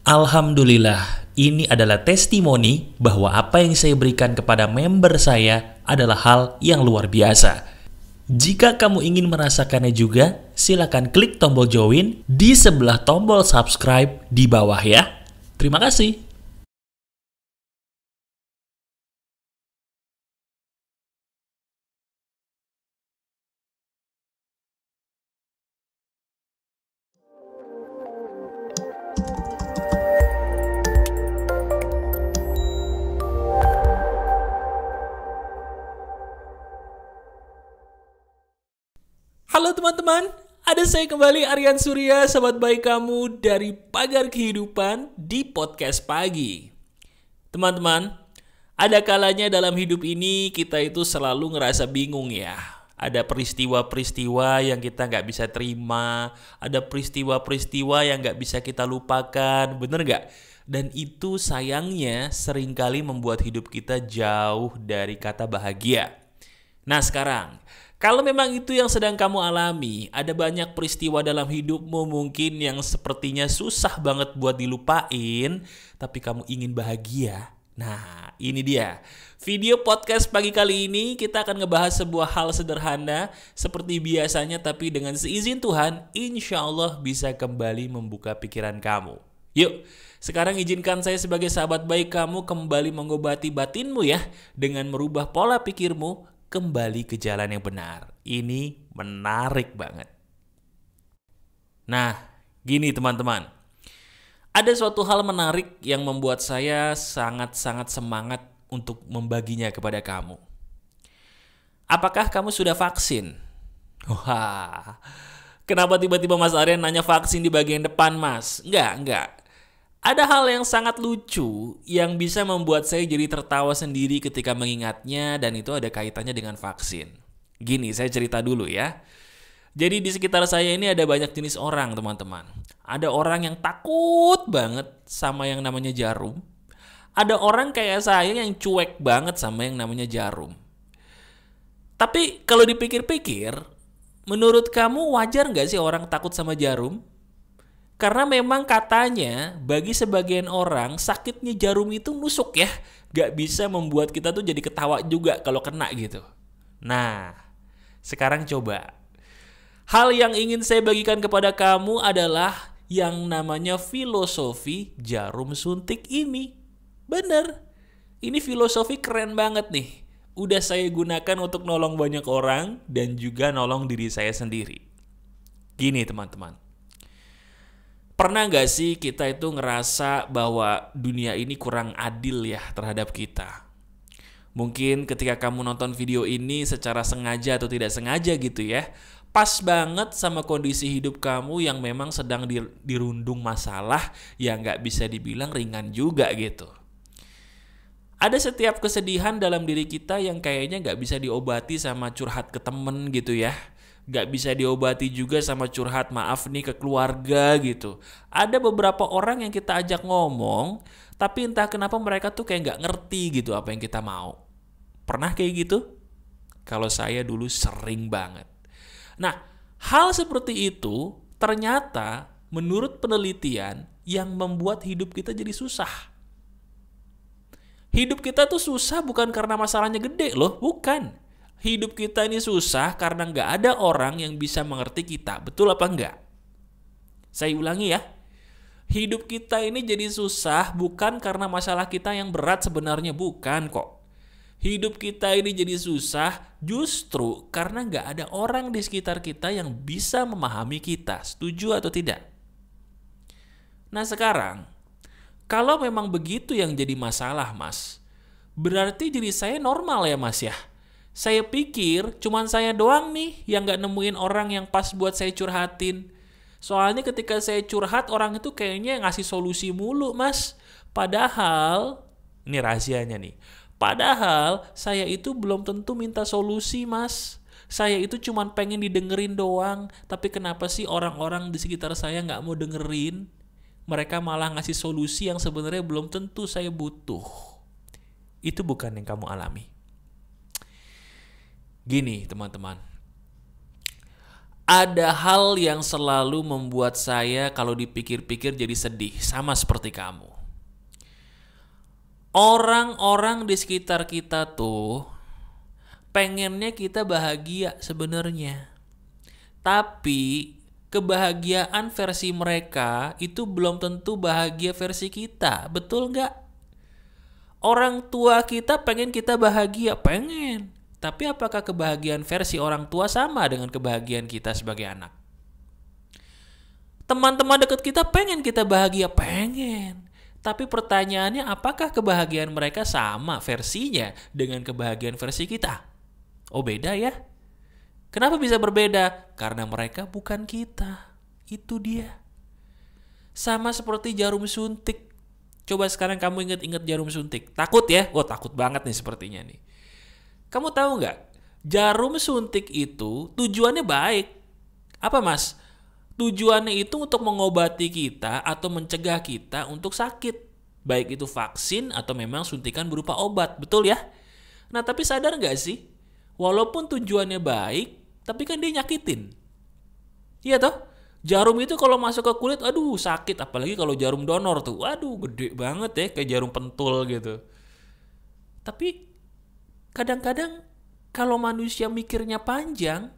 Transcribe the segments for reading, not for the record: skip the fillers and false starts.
Alhamdulillah, ini adalah testimoni bahwa apa yang saya berikan kepada member saya adalah hal yang luar biasa. Jika kamu ingin merasakannya juga, silakan klik tombol join di sebelah tombol subscribe di bawah ya. Terima kasih. Halo teman-teman, ada saya kembali Aryan Surya, sahabat baik kamu dari Pagar Kehidupan di podcast pagi. Teman-teman, ada kalanya dalam hidup ini kita itu selalu ngerasa bingung ya. Ada peristiwa-peristiwa yang kita nggak bisa terima, ada peristiwa-peristiwa yang nggak bisa kita lupakan, bener nggak? Dan itu sayangnya seringkali membuat hidup kita jauh dari kata bahagia. Nah sekarang, kalau memang itu yang sedang kamu alami, ada banyak peristiwa dalam hidupmu mungkin yang sepertinya susah banget buat dilupain, tapi kamu ingin bahagia. Nah, ini dia. Video podcast pagi kali ini kita akan ngebahas sebuah hal sederhana seperti biasanya, tapi dengan seizin Tuhan, insya Allah bisa kembali membuka pikiran kamu. Yuk, sekarang izinkan saya sebagai sahabat baik kamu kembali mengobati batinmu ya, dengan merubah pola pikirmu kembali ke jalan yang benar. Ini menarik banget. Nah, gini teman-teman. Ada suatu hal menarik yang membuat saya sangat-sangat semangat untuk membaginya kepada kamu. Apakah kamu sudah vaksin? Wah, kenapa tiba-tiba Mas Aryan nanya vaksin di bagian depan, Mas? Enggak. Ada hal yang sangat lucu yang bisa membuat saya jadi tertawa sendiri ketika mengingatnya, dan itu ada kaitannya dengan vaksin. Gini, saya cerita dulu ya. Jadi di sekitar saya ini ada banyak jenis orang, teman-teman. Ada orang yang takut banget sama yang namanya jarum. Ada orang kayak saya yang cuek banget sama yang namanya jarum. Tapi kalau dipikir-pikir, menurut kamu wajar nggak sih orang takut sama jarum? Karena memang katanya bagi sebagian orang sakitnya jarum itu nusuk ya. Gak bisa membuat kita tuh jadi ketawa juga kalau kena gitu. Nah, sekarang coba. Hal yang ingin saya bagikan kepada kamu adalah yang namanya filosofi jarum suntik ini. Bener, ini filosofi keren banget nih. Udah saya gunakan untuk nolong banyak orang dan juga nolong diri saya sendiri. Gini teman-teman. Pernah gak sih kita itu ngerasa bahwa dunia ini kurang adil ya terhadap kita? Mungkin ketika kamu nonton video ini secara sengaja atau tidak sengaja gitu ya, pas banget sama kondisi hidup kamu yang memang sedang dirundung masalah yang gak bisa dibilang ringan juga gitu. Ada setiap kesedihan dalam diri kita yang kayaknya gak bisa diobati sama curhat ke temen gitu ya. Gak bisa diobati juga sama curhat maaf nih ke keluarga gitu. Ada beberapa orang yang kita ajak ngomong, tapi entah kenapa mereka tuh kayak gak ngerti gitu apa yang kita mau. Pernah kayak gitu? Kalau saya dulu sering banget. Nah, hal seperti itu ternyata menurut penelitian yang membuat hidup kita jadi susah. Hidup kita tuh susah bukan karena masalahnya gede loh, bukan. Hidup kita ini susah karena nggak ada orang yang bisa mengerti kita. Betul apa enggak? Saya ulangi ya. Hidup kita ini jadi susah bukan karena masalah kita yang berat, sebenarnya bukan kok. Hidup kita ini jadi susah justru karena nggak ada orang di sekitar kita yang bisa memahami kita. Setuju atau tidak? Nah sekarang, kalau memang begitu yang jadi masalah Mas, berarti diri saya normal ya Mas ya? Saya pikir cuman saya doang nih yang gak nemuin orang yang pas buat saya curhatin. Soalnya ketika saya curhat, orang itu kayaknya ngasih solusi mulu Mas. Padahal, ini rahasianya nih. Padahal saya itu belum tentu minta solusi Mas. Saya itu cuman pengen didengerin doang. Tapi kenapa sih orang-orang di sekitar saya gak mau dengerin? Mereka malah ngasih solusi yang sebenarnya belum tentu saya butuh. Itu bukan yang kamu alami. Gini teman-teman, Ada hal yang selalu membuat saya kalau dipikir-pikir jadi sedih, sama seperti kamu. Orang-orang di sekitar kita tuh pengennya kita bahagia sebenarnya. Tapi kebahagiaan versi mereka itu belum tentu bahagia versi kita. Betul nggak? Orang tua kita pengen kita bahagia, pengen. Tapi apakah kebahagiaan versi orang tua sama dengan kebahagiaan kita sebagai anak? Teman-teman dekat kita pengen kita bahagia, pengen. Tapi pertanyaannya, apakah kebahagiaan mereka sama versinya dengan kebahagiaan versi kita? Oh, beda ya? Kenapa bisa berbeda? Karena mereka bukan kita. Itu dia. Sama seperti jarum suntik. Coba sekarang kamu ingat-ingat jarum suntik. Takut ya? Wah, takut banget nih sepertinya nih. Kamu tahu nggak? Jarum suntik itu tujuannya baik. Apa mas? Tujuannya itu untuk mengobati kita atau mencegah kita untuk sakit. Baik itu vaksin atau memang suntikan berupa obat. Betul ya? Nah tapi sadar nggak sih? Walaupun tujuannya baik, tapi kan dia nyakitin. Iya toh? Jarum itu kalau masuk ke kulit, aduh sakit. Apalagi kalau jarum donor tuh, waduh gede banget ya, kayak jarum pentul gitu. Tapi kadang-kadang kalau manusia mikirnya panjang,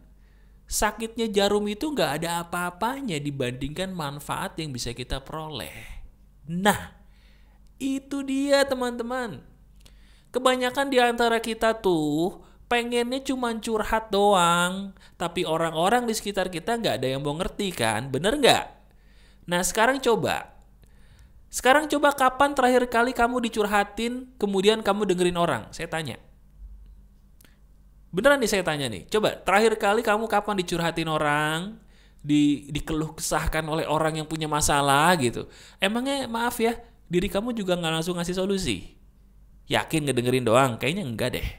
sakitnya jarum itu nggak ada apa-apanya dibandingkan manfaat yang bisa kita peroleh. Nah, itu dia teman-teman. Kebanyakan di antara kita tuh pengennya cuma curhat doang, tapi orang-orang di sekitar kita nggak ada yang mau ngerti kan, bener nggak? Nah sekarang coba kapan terakhir kali kamu dicurhatin, kemudian kamu dengerin orang? Saya tanya. Beneran nih saya tanya nih, coba terakhir kali kamu kapan dicurhatin orang, dikeluh kesahkan oleh orang yang punya masalah gitu. Emangnya maaf ya, diri kamu juga nggak langsung ngasih solusi? Yakin ngedengerin doang? Kayaknya enggak deh.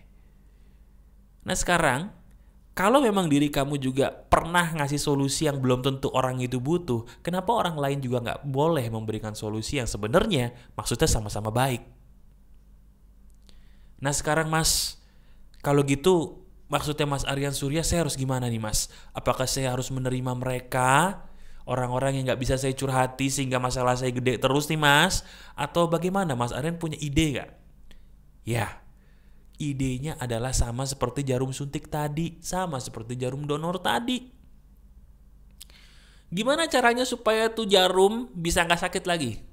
Nah sekarang, kalau memang diri kamu juga pernah ngasih solusi yang belum tentu orang itu butuh, kenapa orang lain juga nggak boleh memberikan solusi yang sebenarnya maksudnya sama-sama baik? Nah sekarang mas, kalau gitu maksudnya Mas Aryan Surya saya harus gimana nih mas? Apakah saya harus menerima mereka, orang-orang yang gak bisa saya curhati sehingga masalah saya gede terus nih mas? Atau bagaimana Mas Aryan punya ide gak? Ya, idenya adalah sama seperti jarum suntik tadi, sama seperti jarum donor tadi. Gimana caranya supaya tuh jarum bisa gak sakit lagi?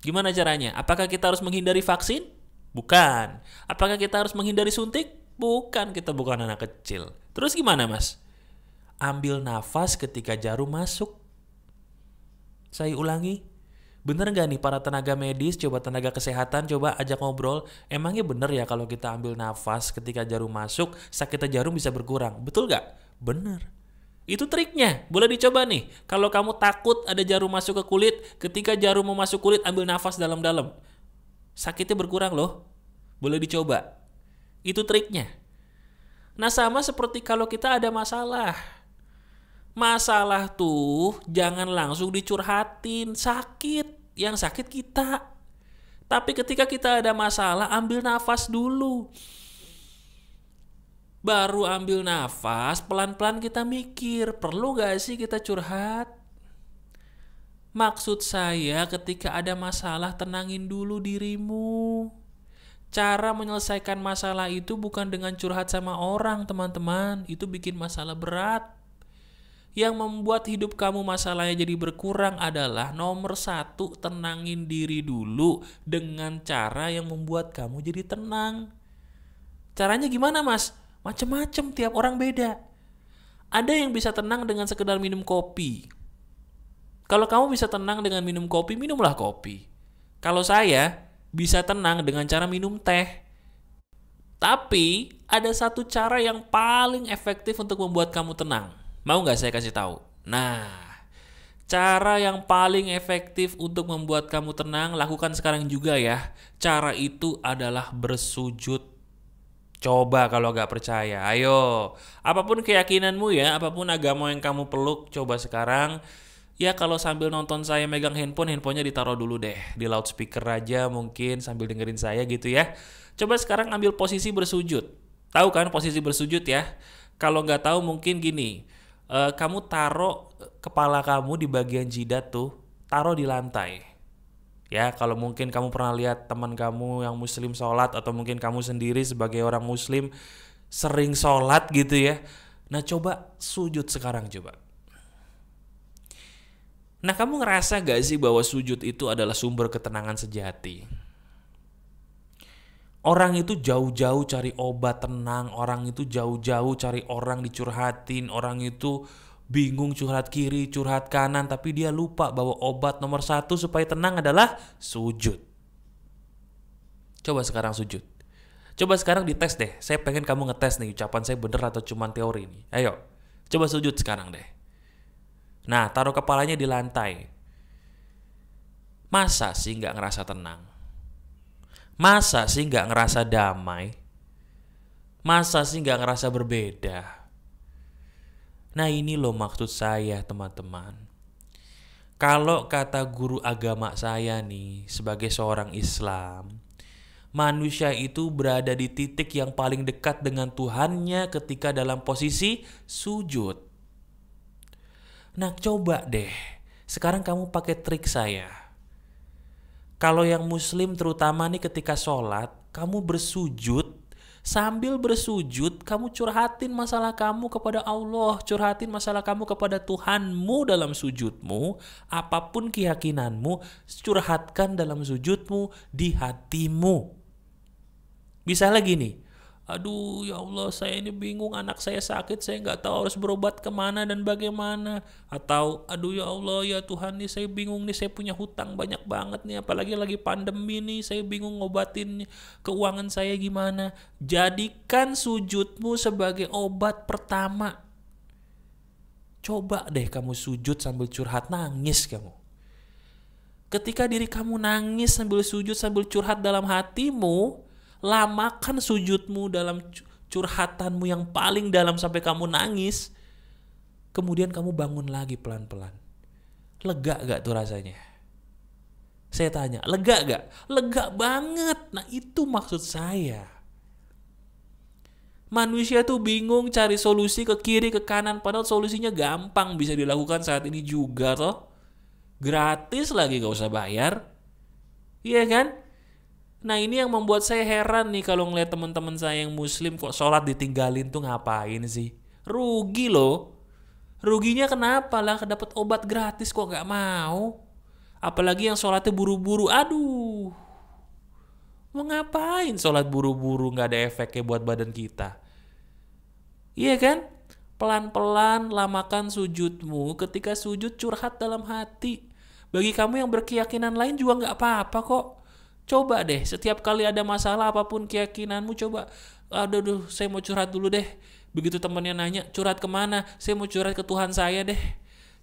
Gimana caranya? Apakah kita harus menghindari vaksin? Bukan. Apakah kita harus menghindari suntik? Bukan, kita bukan anak kecil. Terus gimana mas? Ambil nafas ketika jarum masuk. Saya ulangi. Bener gak nih para tenaga medis, coba tenaga kesehatan, coba ajak ngobrol. Emangnya bener ya kalau kita ambil nafas ketika jarum masuk, sakitnya jarum bisa berkurang? Betul gak? Bener. Itu triknya, boleh dicoba nih. Kalau kamu takut ada jarum masuk ke kulit, ketika jarum mau masuk kulit, ambil nafas dalam-dalam. Sakitnya berkurang loh. Boleh dicoba. Itu triknya. Nah sama seperti kalau kita ada masalah. Masalah tuh jangan langsung dicurhatin. Sakit. Yang sakit kita. Tapi ketika kita ada masalah, ambil nafas dulu. Baru ambil nafas, pelan-pelan kita mikir. Perlu gak sih kita curhat? Maksud saya ketika ada masalah, tenangin dulu dirimu. Cara menyelesaikan masalah itu bukan dengan curhat sama orang, teman-teman. Itu bikin masalah berat. Yang membuat hidup kamu masalahnya jadi berkurang adalah nomor 1, tenangin diri dulu dengan cara yang membuat kamu jadi tenang. Caranya gimana mas? Macem-macem, tiap orang beda. Ada yang bisa tenang dengan sekedar minum kopi. Kalau kamu bisa tenang dengan minum kopi, minumlah kopi. Kalau saya bisa tenang dengan cara minum teh. Tapi ada satu cara yang paling efektif untuk membuat kamu tenang. Mau gak saya kasih tahu? Nah, cara yang paling efektif untuk membuat kamu tenang, lakukan sekarang juga ya. Cara itu adalah bersujud. Coba kalau gak percaya, ayo. Apapun keyakinanmu ya, apapun agama yang kamu peluk, coba sekarang. Ya kalau sambil nonton saya megang handphonenya ditaruh dulu deh. Di loudspeaker aja mungkin sambil dengerin saya gitu ya. Coba sekarang ambil posisi bersujud. Tahu kan posisi bersujud ya? Kalau nggak tahu mungkin gini. kamu taruh kepala kamu di bagian jidat tuh, taruh di lantai. Ya, kalau mungkin kamu pernah lihat teman kamu yang muslim sholat, atau mungkin kamu sendiri sebagai orang muslim sering sholat gitu ya. Nah, coba sujud sekarang coba. Nah, kamu ngerasa gak sih bahwa sujud itu adalah sumber ketenangan sejati? Orang itu jauh-jauh cari obat tenang, orang itu jauh-jauh cari orang dicurhatin, orang itu bingung curhat kiri, curhat kanan, tapi dia lupa bahwa obat nomor 1 supaya tenang adalah sujud. Coba sekarang sujud. Coba sekarang dites deh, saya pengen kamu ngetes nih ucapan saya bener atau cuma teori nih. Ayo, coba sujud sekarang deh. Nah, taruh kepalanya di lantai. Masa sih gak ngerasa tenang? Masa sih gak ngerasa damai? Masa sih gak ngerasa berbeda? Nah, ini loh maksud saya teman-teman. Kalau kata guru agama saya nih, sebagai seorang Islam, manusia itu berada di titik yang paling dekat dengan Tuhannya ketika dalam posisi sujud. Nah, coba deh, sekarang kamu pakai trik saya. Kalau yang muslim terutama nih ketika sholat, kamu bersujud, sambil bersujud kamu curhatin masalah kamu kepada Allah, curhatin masalah kamu kepada Tuhanmu dalam sujudmu, apapun keyakinanmu, curhatkan dalam sujudmu di hatimu. Bisa lagi nih, aduh ya Allah saya ini bingung, anak saya sakit, saya nggak tahu harus berobat kemana dan bagaimana. Atau aduh ya Allah ya Tuhan nih saya bingung nih, saya punya hutang banyak banget nih, apalagi lagi pandemi nih, saya bingung ngobatin keuangan saya gimana. Jadikan sujudmu sebagai obat pertama. Coba deh kamu sujud sambil curhat, nangis kamu. Ketika diri kamu nangis sambil sujud sambil curhat dalam hatimu, lamakan sujudmu dalam curhatanmu yang paling dalam sampai kamu nangis. Kemudian kamu bangun lagi pelan-pelan. Lega gak tuh rasanya? Saya tanya, lega gak? Lega banget. Nah, itu maksud saya. Manusia tuh bingung cari solusi ke kiri ke kanan, padahal solusinya gampang, bisa dilakukan saat ini juga toh. Gratis lagi, gak usah bayar. Iya kan? Nah, ini yang membuat saya heran nih kalau ngeliat teman-teman saya yang muslim kok sholat ditinggalin tuh ngapain sih? Rugi loh. Ruginya kenapa lah? Dapat obat gratis kok gak mau? Apalagi yang sholatnya buru-buru. Aduh. Mau ngapain sholat buru-buru, gak ada efeknya buat badan kita? Iya kan? Pelan-pelan lamakan sujudmu. Ketika sujud curhat dalam hati. Bagi kamu yang berkeyakinan lain juga gak apa-apa kok. Coba deh, setiap kali ada masalah apapun keyakinanmu, coba, aduh, saya mau curhat dulu deh. Begitu temannya nanya, curhat kemana? Saya mau curhat ke Tuhan saya deh.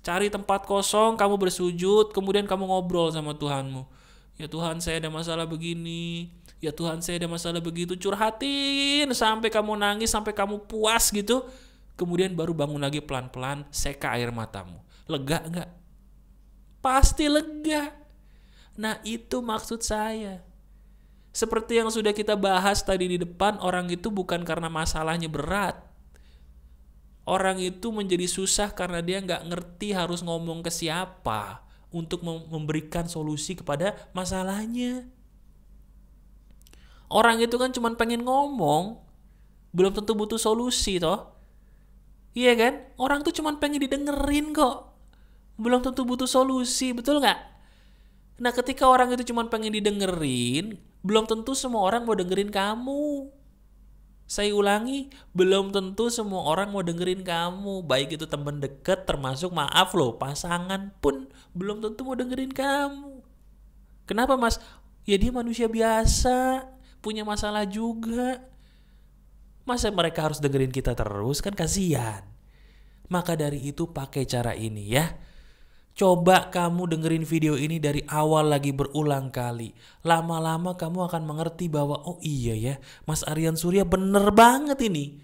Cari tempat kosong, kamu bersujud, kemudian kamu ngobrol sama Tuhanmu. Ya Tuhan, saya ada masalah begini. Ya Tuhan, saya ada masalah begitu. Curhatin sampai kamu nangis, sampai kamu puas gitu. Kemudian baru bangun lagi pelan-pelan, seka air matamu. Lega enggak? Pasti lega. Nah, itu maksud saya. Seperti yang sudah kita bahas tadi di depan, orang itu bukan karena masalahnya berat. Orang itu menjadi susah karena dia nggak ngerti harus ngomong ke siapa untuk memberikan solusi kepada masalahnya. Orang itu kan cuma pengen ngomong, belum tentu butuh solusi toh. Iya kan? Orang tuh cuma pengen didengerin kok, belum tentu butuh solusi, betul nggak? Nah, ketika orang itu cuma pengen didengerin, belum tentu semua orang mau dengerin kamu. Saya ulangi, belum tentu semua orang mau dengerin kamu. Baik itu teman dekat, termasuk maaf loh, pasangan pun belum tentu mau dengerin kamu. Kenapa mas? Ya dia manusia biasa, punya masalah juga. Masa mereka harus dengerin kita terus? Kan kasihan. Maka dari itu pakai cara ini ya. Coba kamu dengerin video ini dari awal lagi berulang kali. Lama-lama kamu akan mengerti bahwa oh iya ya, Mas Aryan Surya bener banget ini.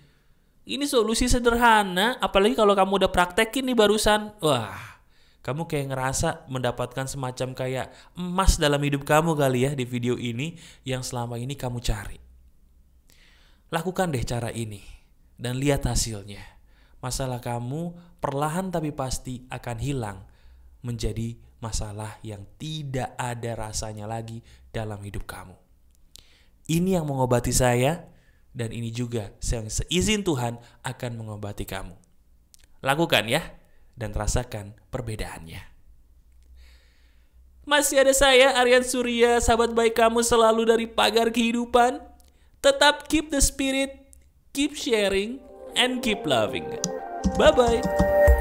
Ini solusi sederhana, apalagi kalau kamu udah praktekin nih barusan. Wah, kamu kayak ngerasa mendapatkan semacam kayak emas dalam hidup kamu kali ya di video ini yang selama ini kamu cari. Lakukan deh cara ini dan lihat hasilnya. masalah kamu perlahan tapi pasti akan hilang menjadi masalah yang tidak ada rasanya lagi dalam hidup kamu. Ini yang mengobati saya, dan ini juga yang seizin Tuhan akan mengobati kamu. Lakukan ya, dan rasakan perbedaannya. Masih ada saya, Aryan Surya, sahabat baik kamu selalu dari Pagar Kehidupan. Tetap keep the spirit, keep sharing, and keep loving. Bye-bye.